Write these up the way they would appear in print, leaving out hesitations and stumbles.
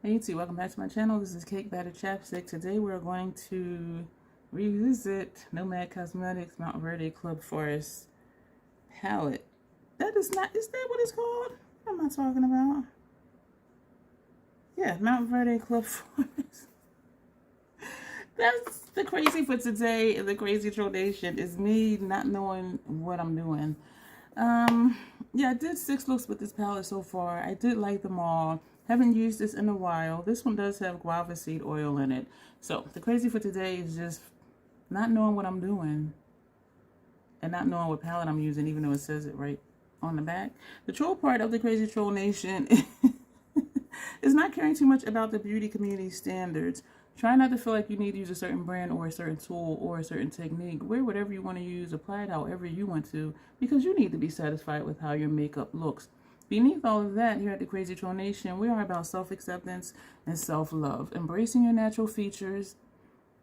Hey YouTube, welcome back to my channel. This is Cake Batter Chapstick. Today we're going to revisit Nomad Cosmetics Monteverde Club Forest palette. That is not, is that what it's called? What am I talking about? Yeah, Monteverde Club Forest. That's the crazy for today, and the crazy donation is me not knowing what I'm doing. Yeah, I did 6 looks with this palette so far. I did like them all. Haven't used this in a while. This one does have guava seed oil in it. So the crazy for today is just not knowing what I'm doing and not knowing what palette I'm using, even though it says it right on the back. The troll part of the Crazy Troll Nation is not caring too much about the beauty community standards. Try not to feel like you need to use a certain brand or a certain tool or a certain technique. Wear whatever you want to use, apply it however you want to, because you need to be satisfied with how your makeup looks. Beneath all of that, here at the Crazy Troll Nation, we are about self-acceptance and self-love. Embracing your natural features,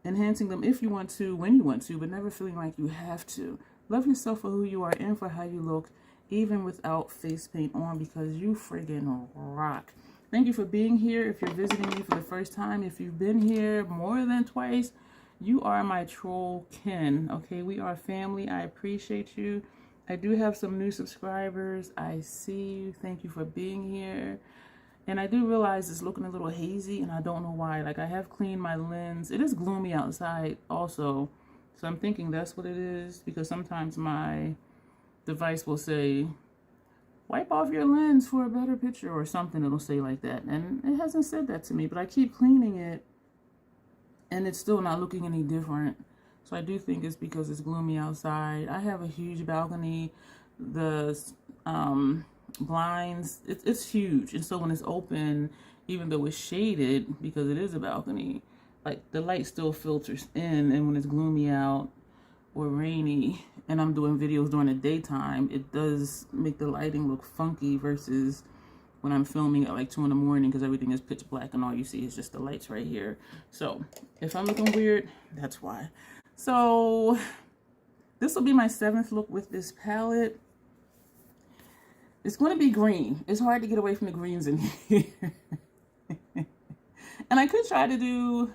enhancing them if you want to, when you want to, but never feeling like you have to. Love yourself for who you are and for how you look, even without face paint on, because you friggin' rock. Thank you for being here. If you're visiting me for the first time, if you've been here more than twice, you are my troll kin, okay? We are family. I appreciate you. I do have some new subscribers. I see you. Thank you for being here. And I do realize it's looking a little hazy, and I don't know why. Like, I have cleaned my lens. It is gloomy outside also, so I'm thinking that's what it is, because sometimes my device will say, wipe off your lens for a better picture or something. It'll say like that, and it hasn't said that to me, but I keep cleaning it and it's still not looking any different. So I do think it's because it's gloomy outside. I have a huge balcony. The blinds, it's huge, and so when it's open, even though it's shaded because it is a balcony, like the light still filters in, and when it's gloomy out or rainy and I'm doing videos during the daytime, it does make the lighting look funky versus when I'm filming at like 2 in the morning, because everything is pitch black and all you see is just the lights right here. So if I'm looking weird, that's why. So this will be my 7th look with this palette. It's going to be green. It's hard to get away from the greens in here. And I could try to do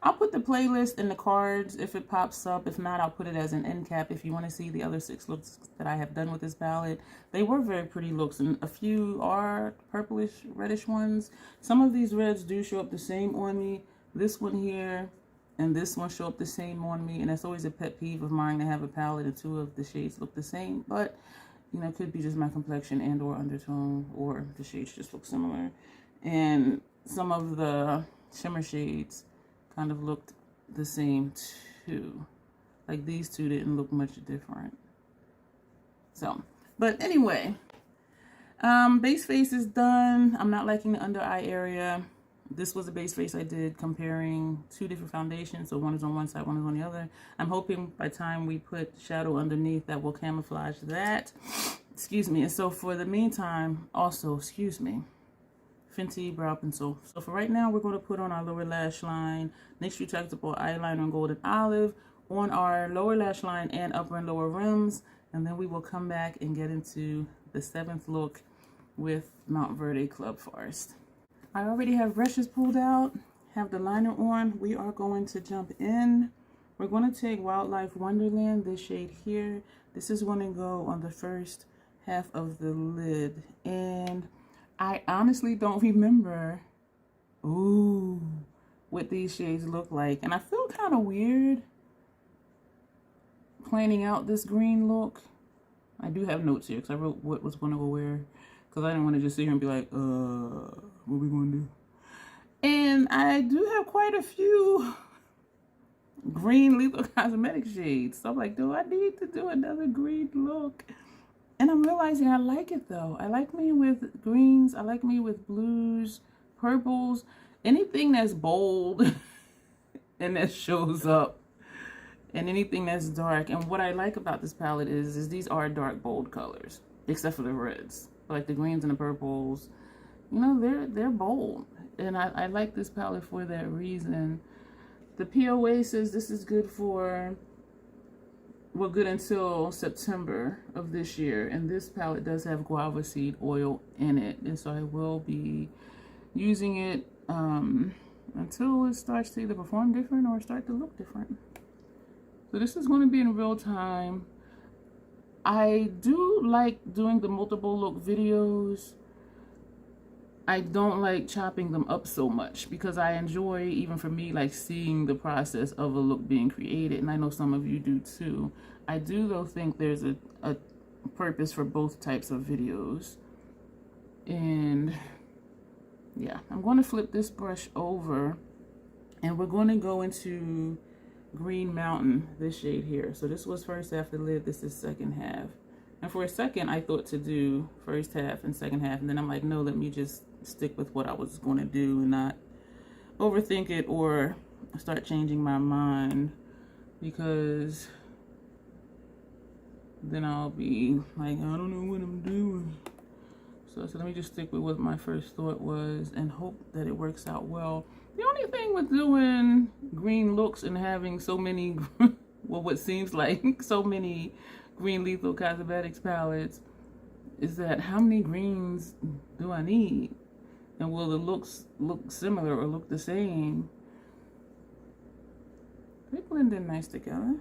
I'll put the playlist in the cards if it pops up. If not, I'll put it as an end cap if you want to see the other 6 looks that I have done with this palette. They were very pretty looks, and a few are purplish, reddish ones. Some of these reds do show up the same on me. This one here and this one show up the same on me, and that's always a pet peeve of mine to have a palette and 2 of the shades look the same. But, you know, it could be just my complexion and or undertone, or the shades just look similar. And some of the shimmer shades kind of looked the same too. Like these 2 didn't look much different. So, but anyway, base face is done. I'm not liking the under eye area. This was a base face I did comparing 2 different foundations. So one is on one side, one is on the other. I'm hoping by the time we put shadow underneath that will camouflage that. Excuse me. And so for the meantime, also, excuse me, Fenty brow pencil. So for right now, we're going to put on our lower lash line, NYX Retractable Eyeliner in Golden Olive on our lower lash line and upper and lower rims. And then we will come back and get into the 7th look with Monteverde Club Forest. I already have brushes pulled out, have the liner on. We are going to jump in. We're going to take Wildlife Wonderland, this shade here. This is going to go on the first half of the lid. And I honestly don't remember, what these shades look like. And I feel kind of weird planning out this green look. I do have notes here because I wrote what was going to go where, because I didn't want to just sit here and be like, what we going to do? And I do have quite a few green lethal cosmetic shades. So I'm like, do I need to do another green look? And I'm realizing I like it though. I like me with greens. I like me with blues, purples, anything that's bold and that shows up, and anything that's dark. And what I like about this palette is these are dark, bold colors, except for the reds. Like the greens and the purples, you know, they're bold. And I like this palette for that reason. The POA says this is good for, well, good until September of this year. And this palette does have guava seed oil in it. And so I will be using it until it starts to either perform different or start to look different. So this is going to be in real time. I do like doing the multiple look videos. I don't like chopping them up so much because I enjoy, even for me, like seeing the process of a look being created, and I know some of you do too. I do though think there's a purpose for both types of videos. And yeah, I'm going to flip this brush over and we're going to go into Green Mountain, this shade here. So this was first half of the lid, this is second half. And for a second I thought to do first half and second half, and then I'm like, no, let me just stick with what I was going to do and not overthink it or start changing my mind, because then I'll be like, I don't know what I'm doing. So let me just stick with what my first thought was and hope that it works out well. The only thing with doing green looks and having so many, well, what seems like so many green lethal cosmetics palettes is that how many greens do I need? And will the looks look similar or look the same? They blend in nice together.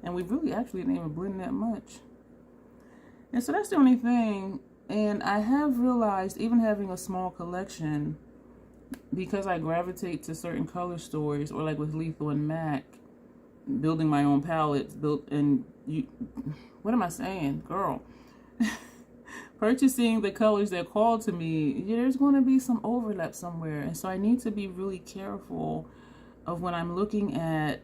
And we really actually didn't even blend that much. And so that's the only thing. And I have realized, even having a small collection, because I gravitate to certain color stores, or like with Lethal and MAC, building my own palettes, what am I saying, girl? Purchasing the colors that call to me, there's going to be some overlap somewhere. And so I need to be really careful of when I'm looking at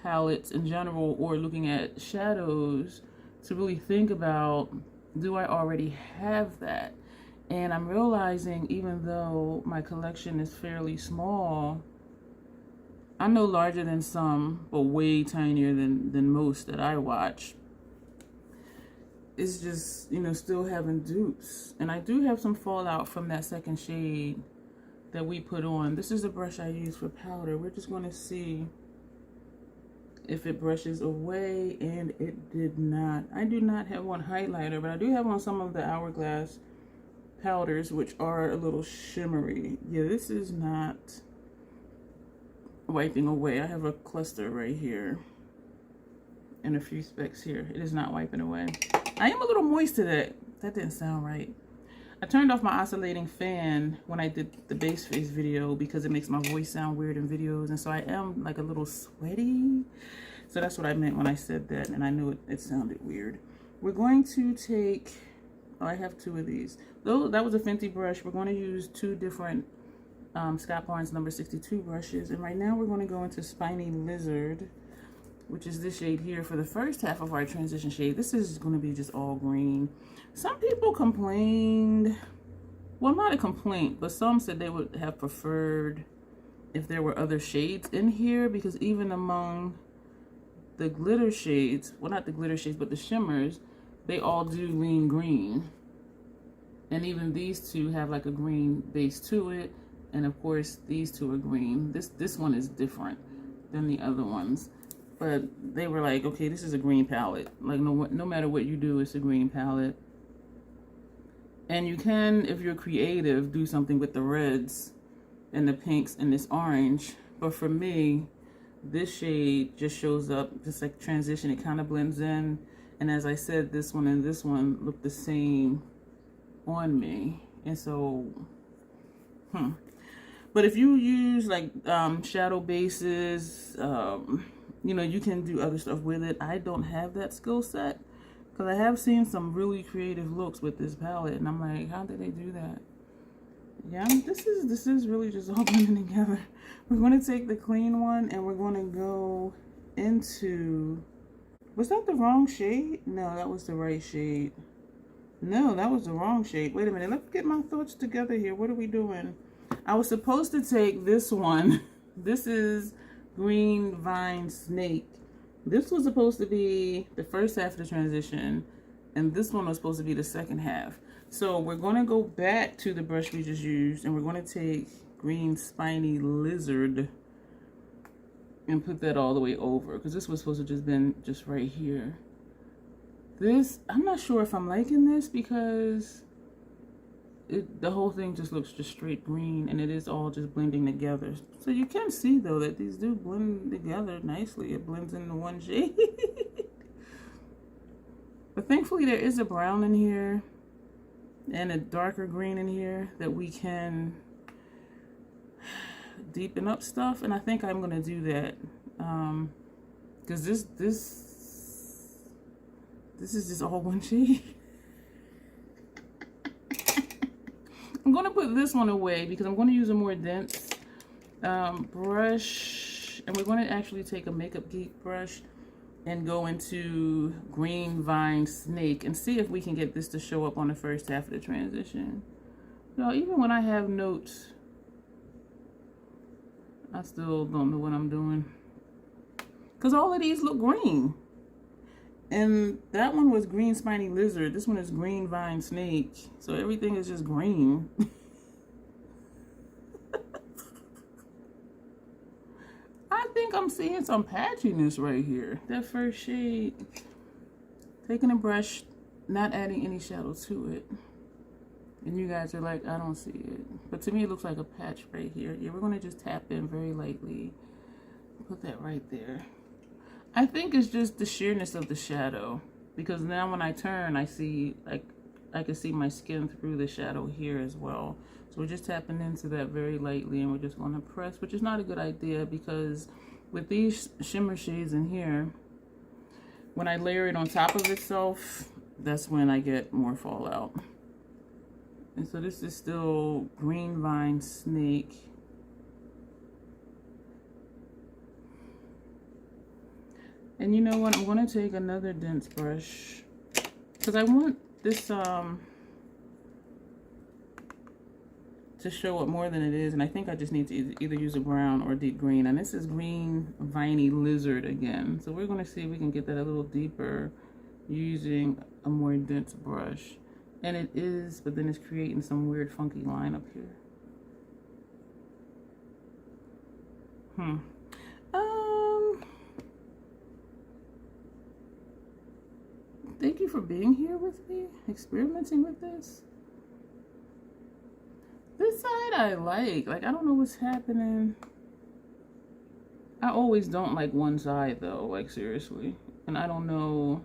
palettes in general or looking at shadows to really think about, do I already have that? And I'm realizing, even though my collection is fairly small, I know larger than some, but way tinier than most that I watch, it's just, you know, still having dupes. And I do have some fallout from that second shade that we put on. This is the brush I use for powder. We're just going to see if it brushes away, and it did not. I do not have one highlighter, but I do have on some of the Hourglass powders, which are a little shimmery. Yeah, this is not wiping away. I have a cluster right here and a few specks here. It is not wiping away. I am a little moist today. That didn't sound right. I turned off my oscillating fan when I did the base face video because it makes my voice sound weird in videos, and so I am like a little sweaty. So that's what I meant when I said that, and I knew it sounded weird. We're going to take, oh, I have two of these. Though that was a Fenty brush, we're going to use two different Scott Barnes number 62 brushes, and right now we're going to go into Spiny Lizard, which is this shade here for the first half of our transition shade. This is going to be just all green. Some people complained, well, not a complaint, but some said they would have preferred if there were other shades in here, because even among the glitter shades, well, not the glitter shades, but the shimmers, they all do lean green. And even these two have like a green base to it, and of course these two are green. This one is different than the other ones. But they were like, okay, this is a green palette. Like, no matter what you do, it's a green palette. And you can, if you're creative, do something with the reds and the pinks and this orange. But for me, this shade just shows up, just like transition. It kind of blends in. And as I said, this one and this one look the same on me. And so, But if you use like shadow bases, you know, you can do other stuff with it. I don't have that skill set, because I have seen some really creative looks with this palette, and I'm like, how did they do that? Yeah, this is really just all blending together. We're going to take the clean one, and we're going to go into, was that the wrong shade? No, that was the right shade. No, that was the wrong shade. Wait a minute, let's get my thoughts together here. What are we doing? I was supposed to take this one. This is Green Vine Snake. This was supposed to be the first half of the transition, and this one was supposed to be the second half. So we're going to go back to the brush we just used, and we're going to take Green Spiny Lizard and put that all the way over, because this was supposed to just been just right here. This, I'm not sure if I'm liking this, because the whole thing just looks just straight green, and it is all just blending together. So you can see though that these do blend together nicely. It blends into one shade. But thankfully there is a brown in here and a darker green in here that we can deepen up stuff, and I think I'm gonna do that because this is just all one shade. I'm gonna put this one away because I'm gonna use a more dense brush, and we're gonna actually take a Makeup Geek brush and go into Green Vine Snake and see if we can get this to show up on the first half of the transition. So even when I have notes, I still don't know what I'm doing. Because all of these look green. And that one was Green Spiny Lizard. This one is Green Vine Snake. So everything is just green. I think I'm seeing some patchiness right here. That first shade. Taking a brush, not adding any shadow to it. And you guys are like, I don't see it. But to me, it looks like a patch right here. Yeah, we're going to just tap in very lightly. Put that right there. I think it's just the sheerness of the shadow. Because now when I turn, I see, like, I can see my skin through the shadow here as well. So we're just tapping into that very lightly, and we're just going to press, which is not a good idea because with these shimmer shades in here, when I layer it on top of itself, that's when I get more fallout. And so this is still Green Vine Snake. And you know what? I'm going to take another dense brush because I want this to show up more than it is. And I think I just need to either use a brown or a deep green. And this is Green Viney Lizard again. So we're going to see if we can get that a little deeper using a more dense brush. And it is, but then it's creating some weird funky line up here. Thank you for being here with me, experimenting with this. This side I like I don't know what's happening. I always don't like one side though, like seriously. And I don't know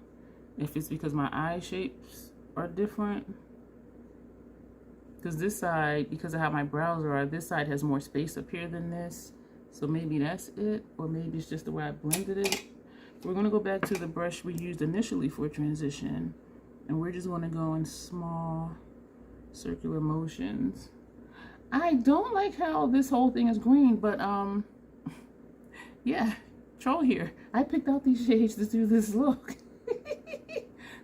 if it's because my eye shapes are different. Because this side, because of how my brows are, this side has more space up here than this. So maybe that's it, or maybe it's just the way I blended it. We're going to go back to the brush we used initially for transition, and we're just going to go in small circular motions. I don't like how this whole thing is green, but yeah, troll here. I picked out these shades to do this look.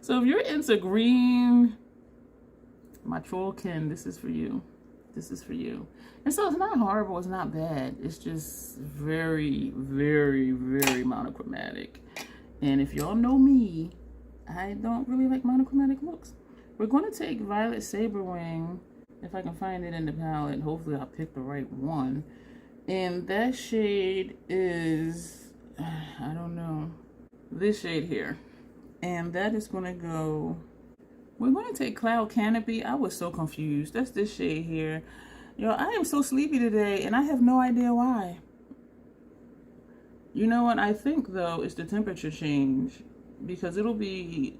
So if you're into green, my trollkin, this is for you. This is for you. And so it's not horrible, it's not bad. It's just very, very, very monochromatic. And if y'all know me, I don't really like monochromatic looks. We're going to take Violet Saberwing, if I can find it in the palette. Hopefully I'll pick the right one. And that shade is, I don't know, this shade here. And that is going to go, we're going to take Cloud Canopy. I was so confused. That's this shade here. Yo, I am so sleepy today, and I have no idea why. You know what? I think, though, it's the temperature change. Because it'll be,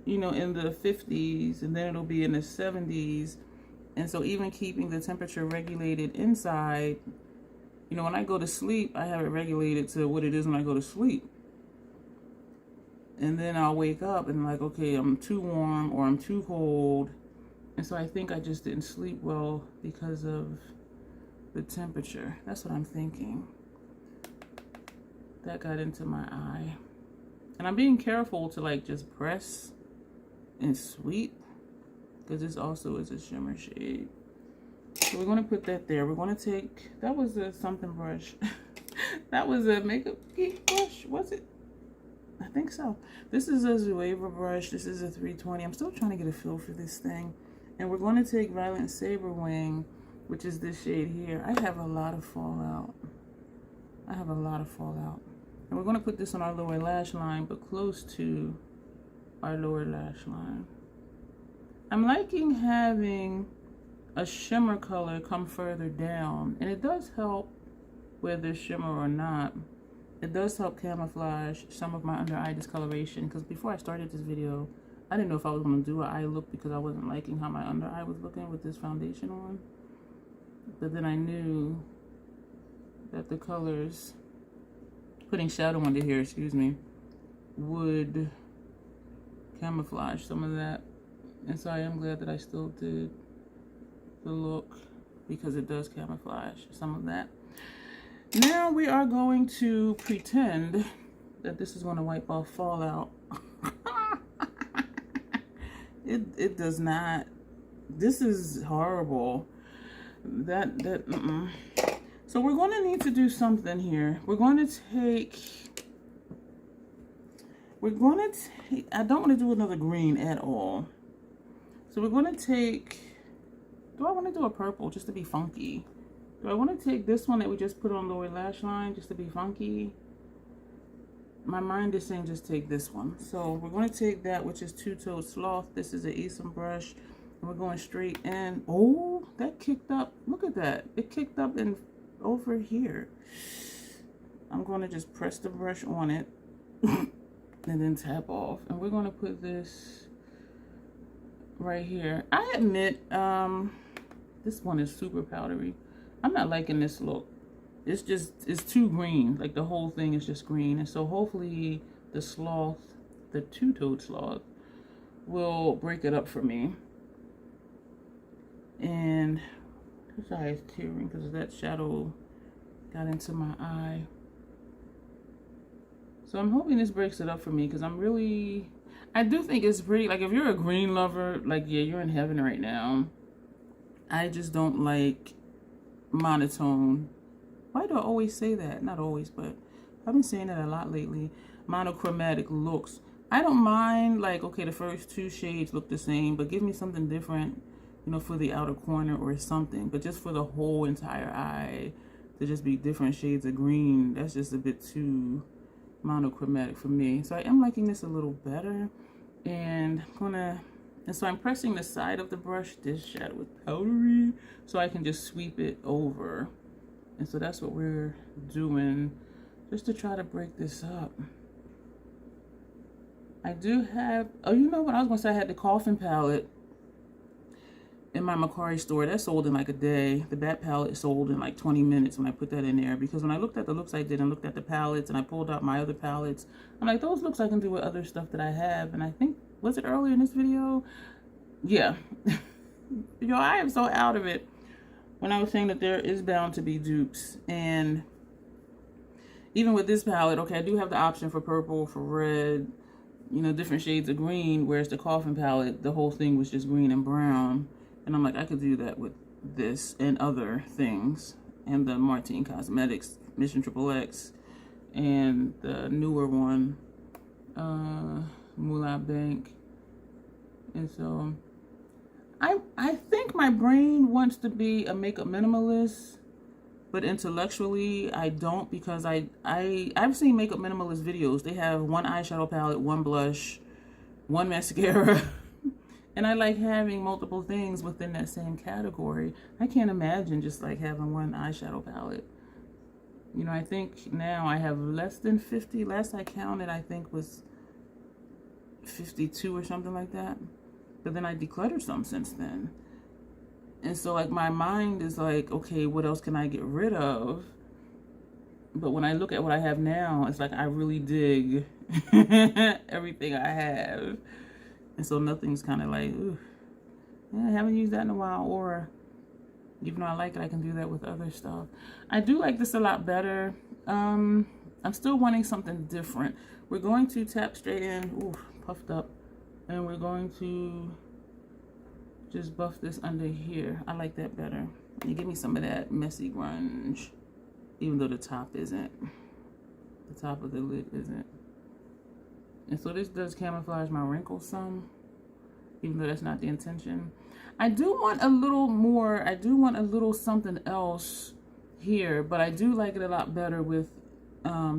you know, in the 50s, and then it'll be in the 70s. And so even keeping the temperature regulated inside, you know, when I go to sleep, I have it regulated to what it is when I go to sleep. And then I'll wake up and like, okay, I'm too warm or I'm too cold. And so I think I just didn't sleep well because of the temperature. That's what I'm thinking. That got into my eye. And I'm being careful to like just press and sweep because this also is a shimmer shade. So we're going to put that there. We're going to take, that was a something brush. That was a Makeup Geek brush, was it? I think so. This is a Zoeva brush. This is a 320. I'm still trying to get a feel for this thing. And we're going to take Violet Saberwing, which is this shade here. I have a lot of fallout. I have a lot of fallout. And we're going to put this on our lower lash line, but close to our lower lash line. I'm liking having a shimmer color come further down. And it does help whether shimmer or not. It does help camouflage some of my under eye discoloration, because before I started this video, I didn't know if I was going to do an eye look because I wasn't liking how my under eye was looking with this foundation on. But then I knew that the colors, putting shadow under here, excuse me, would camouflage some of that. And so I am glad that I still did the look, because it does camouflage some of that. Now we are going to pretend that this is going to wipe off fallout. It does not. This is horrible. So we're going to need to do something here. We're going to take, I don't want to do another green at all. So we're going to take, do I want to do a purple just to be funky? Do I want to take this one that we just put on lower lash line just to be funky? My mind is saying just take this one. So we're going to take that, which is Two-Toed Sloth. This is an Esom brush. And we're going straight in. Oh, that kicked up. Look at that. It kicked up and over here. I'm going to just press the brush on it and then tap off. And we're going to put this right here. I admit, this one is super powdery. I'm not liking this look. It's too green. Like the whole thing is just green. And so hopefully the sloth, the two-toed sloth, will break it up for me. And this eye is tearing because that shadow got into my eye. So I'm hoping this breaks it up for me, because I do think it's pretty. Like if you're a green lover, like yeah, you're in heaven right now. I just don't like monotone. Why do I always say that? Not always, but I've been saying that a lot lately. Monochromatic looks. I don't mind, like, okay, the first two shades look the same, but give me something different, you know, for the outer corner or something. But just for the whole entire eye to just be different shades of green, that's just a bit too monochromatic for me. So I am liking this a little better. And so I'm pressing the side of the brush. This shadow is powdery, so I can just sweep it over. And so that's what we're doing, just to try to break this up. I do have, oh, you know what? I was going to say I had the Coffin palette in my Macari store. That sold in like a day. The Bat palette sold in like 20 minutes when I put that in there. Because when I looked at the looks I did and looked at the palettes and I pulled out my other palettes, I'm like, those looks I can do with other stuff that I have. And I think, was it earlier in this video? Yeah. Yo, I am so out of it. When I was saying that there is bound to be dupes. And even with this palette, okay, I do have the option for purple, for red, you know, different shades of green, whereas the Coffin palette, the whole thing was just green and brown. And I'm like, I could do that with this and other things. And the Martine Cosmetics Mission XXX and the newer one, Moolah Bank. And so I think my brain wants to be a makeup minimalist, but intellectually I don't, because I've seen makeup minimalist videos. They have one eyeshadow palette, one blush, one mascara, and I like having multiple things within that same category. I can't imagine just like having one eyeshadow palette. You know, I think now I have less than 50. Last I counted, I think was 52 or something like that. But then I decluttered some since then. And so like my mind is like, okay, what else can I get rid of? But when I look at what I have now, it's like I really dig everything I have. And so nothing's kind of like, ooh, yeah, I haven't used that in a while. Or even though I like it, I can do that with other stuff. I do like this a lot better. I'm still wanting something different. We're going to tap straight in. Ooh, puffed up. And we're going to just buff this under here. I like that better. You give me some of that messy grunge, even though the top isn't. The top of the lid isn't. And so this does camouflage my wrinkles some, even though that's not the intention. I do want a little more. I do want a little something else here, but I do like it a lot better with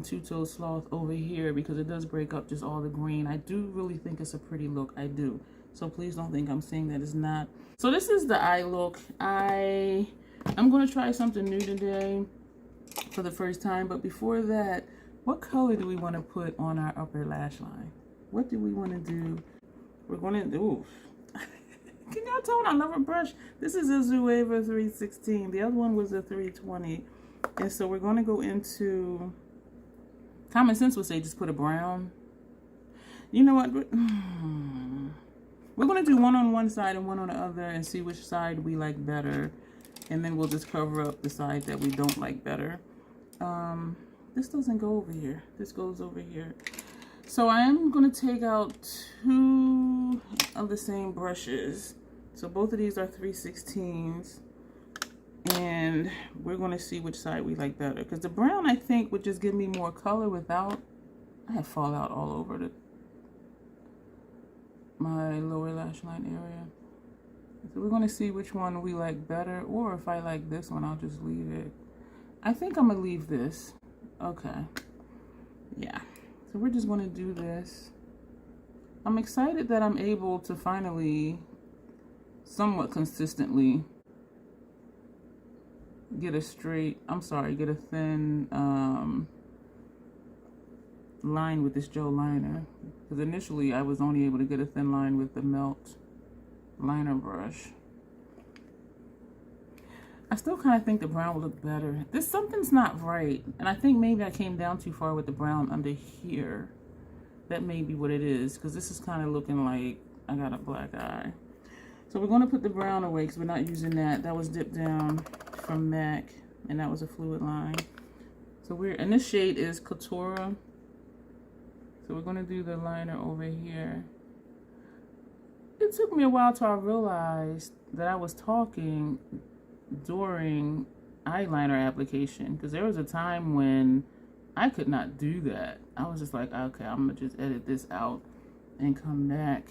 Two-Toed Sloth over here, because it does break up just all the green. I do really think it's a pretty look. I do. So please don't think I'm saying that it's not. So this is the eye look. I'm going to try something new today for the first time. But before that, what color do we want to put on our upper lash line? What do we want to do? We're going to do... Can y'all tell when I love a brush? This is a Zoeva 316. The other one was a 320. And so we're going to go into... Common sense would say just put a brown. You know what? We're going to do one on one side and one on the other and see which side we like better. And then we'll just cover up the side that we don't like better. This doesn't go over here. This goes over here. So I am going to take out 2 of the same brushes. So both of these are 316s. And we're going to see which side we like better. Because the brown, I think, would just give me more color without... I have fallout all over my lower lash line area. So we're going to see which one we like better. Or if I like this one, I'll just leave it. I think I'm going to leave this. Okay. Yeah. So we're just going to do this. I'm excited that I'm able to finally, somewhat consistently, get a thin line with this gel liner. Because initially I was only able to get a thin line with the Melt liner brush. I still kind of think the brown will look better. Something's not right. And I think maybe I came down too far with the brown under here. That may be what it is. Because this is kind of looking like I got a black eye. So we're going to put the brown away because we're not using that. That was dipped down from MAC. And that was a fluid line. So and this shade is Couture. So we're going to do the liner over here. It took me a while till I realized that I was talking during eyeliner application, because there was a time when I could not do that. I was just like, okay, I'm gonna just edit this out and come back.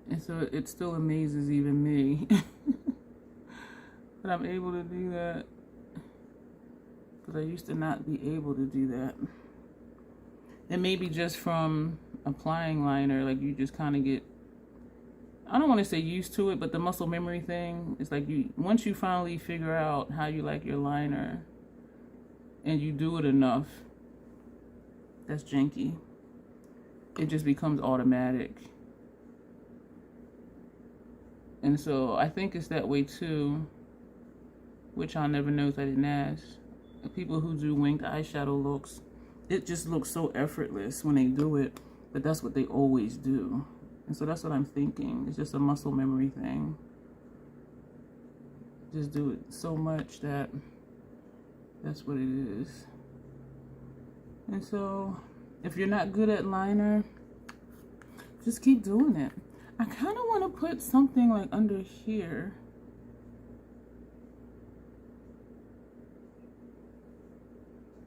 And so it still amazes even me that I'm able to do that, because I used to not be able to do that. And maybe just from applying liner, like you just kind of get, I don't want to say used to it, but the muscle memory thing is like once you finally figure out how you like your liner and you do it enough, that's janky. It just becomes automatic. And so I think it's that way too, which I'll never know if I didn't ask. The people who do winged eyeshadow looks, it just looks so effortless when they do it, but that's what they always do. And so that's what I'm thinking. It's just a muscle memory thing. Just do it so much that that's what it is. And so if you're not good at liner, just keep doing it. I kind of want to put something like under here.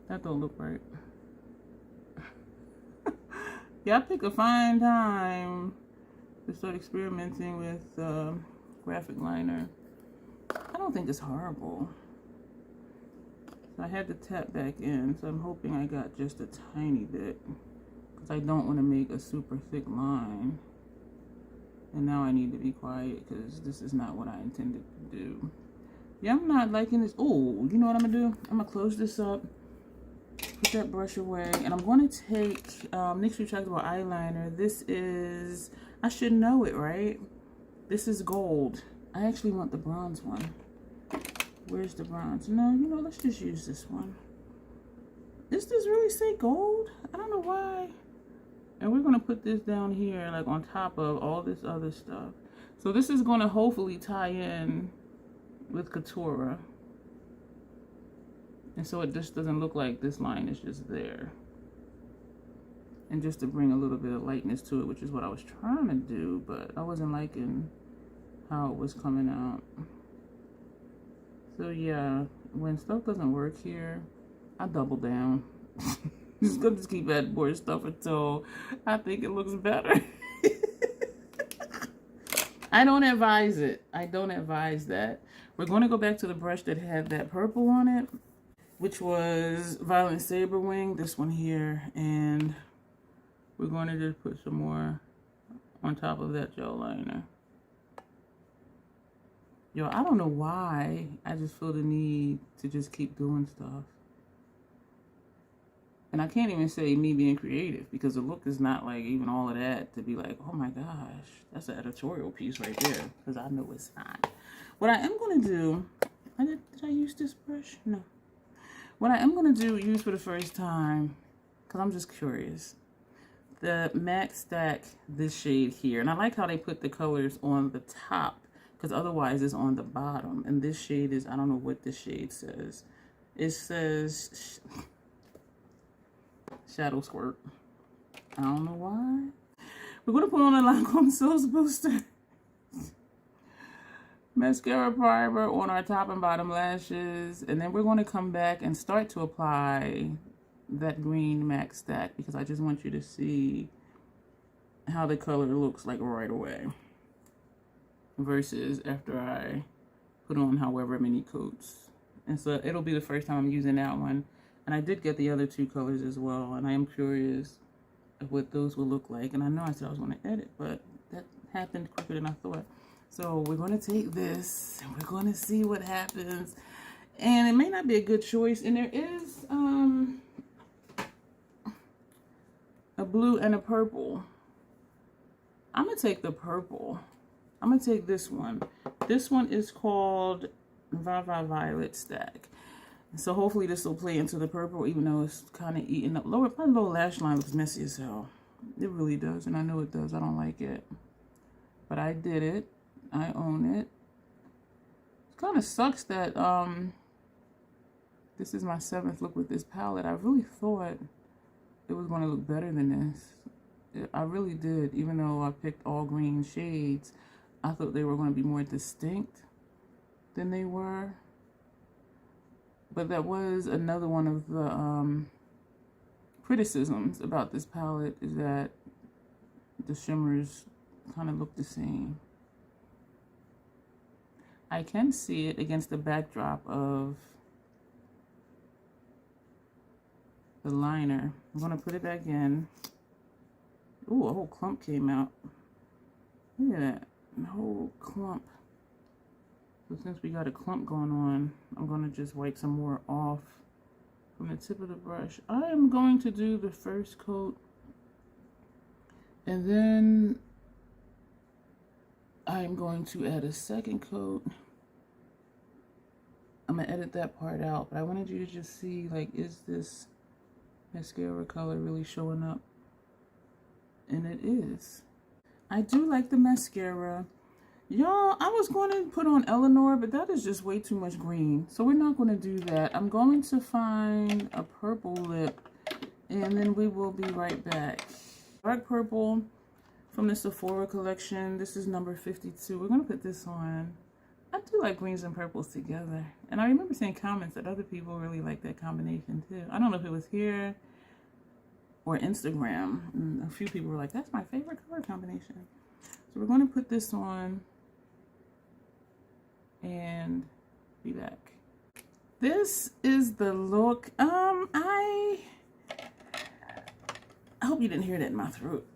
That don't look right. Yeah, I pick a fine time to start experimenting with graphic liner. I don't think it's horrible. So I had to tap back in, so I'm hoping I got just a tiny bit, because I don't want to make a super thick line. And now I need to be quiet because this is not what I intended to do. Yeah, I'm not liking this. Oh, you know what I'm gonna do? I'm gonna close this up, put that brush away, and I'm going to take next retractable eyeliner. This is, I should know it, right? This is gold. I actually want the bronze one. Where's the bronze? No, you know, let's just use this one. Does this really say gold? I don't know why. And we're going to put this down here, like on top of all this other stuff. So this is going to hopefully tie in with Couture. And so it just doesn't look like this line is just there. And just to bring a little bit of lightness to it, which is what I was trying to do, but I wasn't liking how it was coming out. So yeah, when stuff doesn't work here, I double down. Just gonna just keep adding more stuff until I think it looks better. I don't advise it. I don't advise that. We're going to go back to the brush that had that purple on it, which was Violet Saber Wing, this one here, and we're going to just put some more on top of that gel liner. Yo, I don't know why I just feel the need to just keep doing stuff. And I can't even say me being creative, because the look is not like even all of that to be like, oh my gosh, that's an editorial piece right there. Because I know it's not. What I am going to do, did I use this brush? No. What I am going to do, use for the first time, because I'm just curious, the MAC Stack, this shade here. And I like how they put the colors on the top, because otherwise it's on the bottom. And this shade is, I don't know what this shade says. It says Shadow Squirt. I don't know why. We're going to put on a Lancome Sauce Booster mascara primer on our top and bottom lashes. And then we're going to come back and start to apply that green MAC Stack, because I just want you to see how the color looks like right away versus after I put on however many coats. And so it'll be the first time I'm using that one. And I did get the other two colors as well, and I am curious of what those will look like. And I know I said I was going to edit, but that happened quicker than I thought. So we're going to take this and we're going to see what happens. And it may not be a good choice. And there is a blue and a purple. I'm going to take the purple. I'm going to take this one. This one is called Violet Stack. So hopefully this will play into the purple, even though it's kind of eating up. My lower lash line looks messy as hell. It really does, and I know it does. I don't like it. But I did it. I own it. It kind of sucks that this is my 7th look with this palette. I really thought it was going to look better than this. I really did. Even though I picked all green shades, I thought they were going to be more distinct than they were. But that was another one of the criticisms about this palette, is that the shimmers kind of look the same. I can see it against the backdrop of the liner. I'm going to put it back in. Ooh, a whole clump came out. Look at that. A whole clump. So since we got a clump going on, I'm going to just wipe some more off from the tip of the brush. I am going to do the first coat, and then I'm going to add a second coat. I'm going to edit that part out, but I wanted you to just see, like, is this mascara color really showing up? And it is. I do like the mascara. Y'all, I was going to put on Eleanor, but that is just way too much green. So we're not going to do that. I'm going to find a purple lip, and then we will be right back. Dark purple from the Sephora collection. This is number 52. We're going to put this on. I do like greens and purples together. And I remember seeing comments that other people really like that combination too. I don't know if it was here or Instagram. And a few people were like, that's my favorite color combination. So we're going to put this on and be back. This is the look. I hope you didn't hear that in my throat.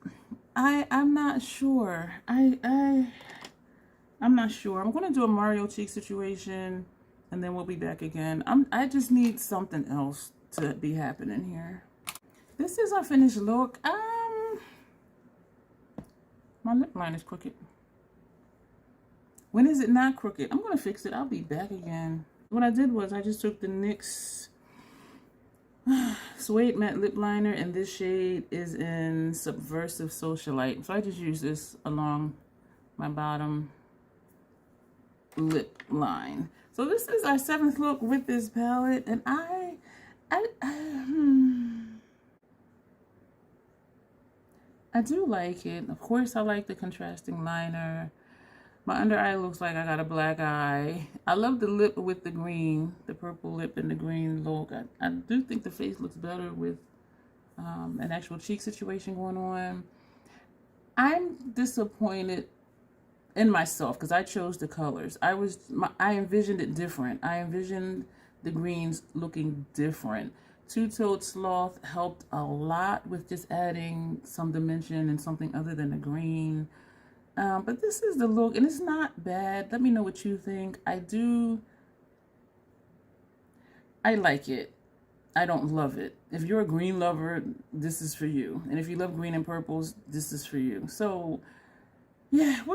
I'm not sure. I'm not sure. I'm going to do a Mario cheek situation, and then we'll be back again. I just need something else to be happening here. This is our finished look. My lip line is crooked. When is it not crooked? I'm going to fix it. I'll be back again. What I did was I just took the NYX Suede Matte Lip Liner, and this shade is in Subversive Socialite. So I just use this along my bottom lip line. So this is our 7th look with this palette, and I do like it. Of course, I like the contrasting liner. My under eye looks like I got a black eye. I love the lip with the green, the purple lip and the green look. I do think the face looks better with an actual cheek situation going on. I'm disappointed in myself because I chose the colors. I envisioned it different. I envisioned the greens looking different. Two-Toed Sloth helped a lot with just adding some dimension and something other than the green. But this is the look, and it's not bad. Let me know what you think. I like it. I don't love it. If you're a green lover, this is for you. And if you love green and purples, this is for you. So, yeah, I'm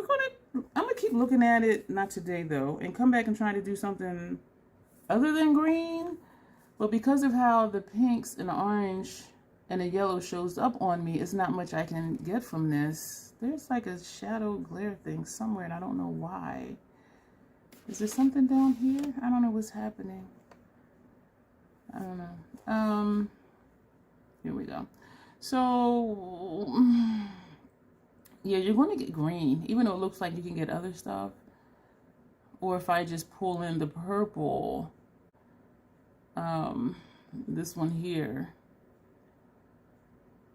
gonna keep looking at it, not today though, and come back and try to do something other than green. But because of how the pinks and the orange and the yellow shows up on me, it's not much I can get from this. There's like a shadow glare thing somewhere, and I don't know why. Is there something down here? I don't know what's happening. I don't know. Here we go. So, yeah, you're going to get green, even though it looks like you can get other stuff. Or if I just pull in the purple, this one here,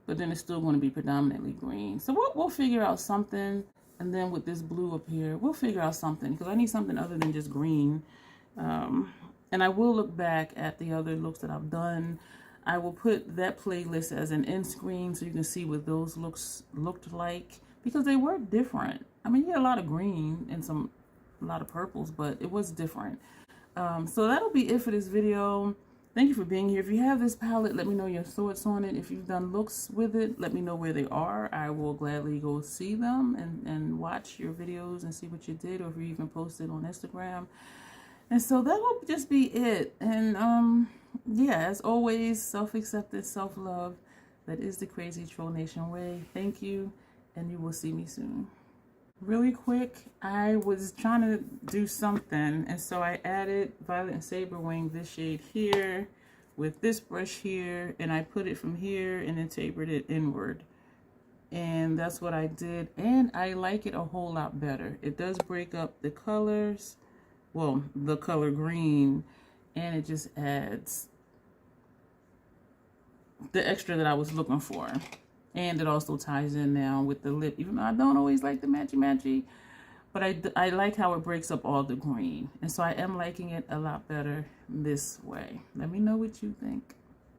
but then it's still going to be predominantly green. So we'll figure out something. And then with this blue up here, we'll figure out something, because I need something other than just green. And I will look back at the other looks that I've done. I will put that playlist as an end screen so you can see what those looks looked like, because they were different. I mean, you had a lot of green and a lot of purples, but it was different. So that'll be it for this video. Thank you for being here. If you have this palette, let me know your thoughts on it. If you've done looks with it, let me know where they are. I will gladly go see them and watch your videos and see what you did, or if you even posted on Instagram. And so that will just be it. And yeah, as always, self-acceptance, self-love. That is the Crazy Troll Nation way. Thank you, and you will see me soon. Really quick, I was trying to do something, and so I added Violet and Saber Wing, this shade here, with this brush here, and I put it from here and then tapered it inward. And that's what I did, and I like it a whole lot better. It does break up the colors, well, the color green, and it just adds the extra that I was looking for. And it also ties in now with the lip, even though I don't always like the matchy-matchy, but I like how it breaks up all the green. And so I am liking it a lot better this way. Let me know what you think.